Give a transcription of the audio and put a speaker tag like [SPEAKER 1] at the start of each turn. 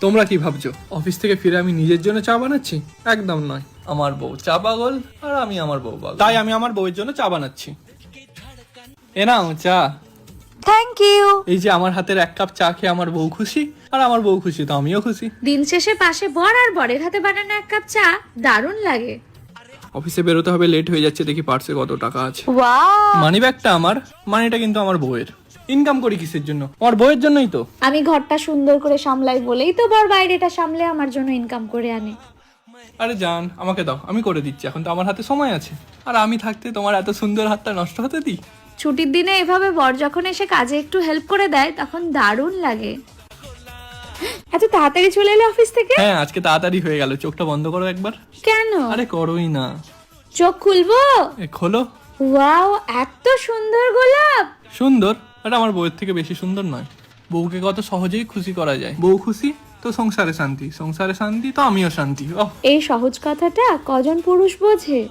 [SPEAKER 1] তোমরা কি ভাবছো অফিস থেকে ফিরে আমি নিজের জন্য চা বানাচ্ছি? একদম নয়, আমার বউ চা পাগল আর আমি আমার বউ পাগল, তাই আমি আমার বউয়ের জন্য চা বানাচ্ছি। এ নাও চা।
[SPEAKER 2] Thank you.
[SPEAKER 1] এই যে আমার হাতের এক কাপ চা খেয়ে আমার বউ খুশি, আর আমার বউ খুশি তো আমিও খুশি।
[SPEAKER 2] দিন শেষে পাশে বর আর বরের হাতে বানানো এক কাপ চা দারুণ লাগে।
[SPEAKER 1] অফিসে বেরোতে হবে, লেট হয়ে যাচ্ছে, দেখি পার্সে কত টাকা আছে।
[SPEAKER 2] ওয়াও,
[SPEAKER 1] মানি ব্যাগটা আমার, মানিটা কিন্তু আমার বউয়ের। ইনকাম করি কিসের জন্য? আমার বউয়ের জন্যই তো।
[SPEAKER 2] আমি ঘরটা সুন্দর করে সামলাই বলেই তো বর বাইরেটা সামলে আমার জন্য ইনকাম করে আনে।
[SPEAKER 1] আরে জান, আমাকে দাও, আমি করে দিচ্ছি, এখন তো আমার হাতে সময় আছে। আর আমি থাকতে তোমার এত সুন্দর হাতটা নষ্ট হতে দিই?
[SPEAKER 2] ছুটির দিনে এভাবে বর যখন এসে কাজে একটু হেল্প করে দেয় তখন দারুণ লাগে। এত তাড়াতাড়ি চলে এলে অফিস থেকে?
[SPEAKER 1] হ্যাঁ, আজকে তাড়াতাড়ি হয়ে গেল। চোখটা বন্ধ করো একবার।
[SPEAKER 2] কেন?
[SPEAKER 1] আরে করোই না।
[SPEAKER 2] চোখ খুলবো?
[SPEAKER 1] খোলো।
[SPEAKER 2] ওয়াও, এত সুন্দর গোলাপ।
[SPEAKER 1] সুন্দর? এটা আমার বউয়ের থেকে বেশি সুন্দর নয়? বউকে কত সহজেই খুশি করা যায়। বউ খুশি তো সংসারে শান্তি, সংসারে শান্তি তো আমিও শান্তি।
[SPEAKER 2] এই সহজ কথাটা কজন পুরুষ বোঝে?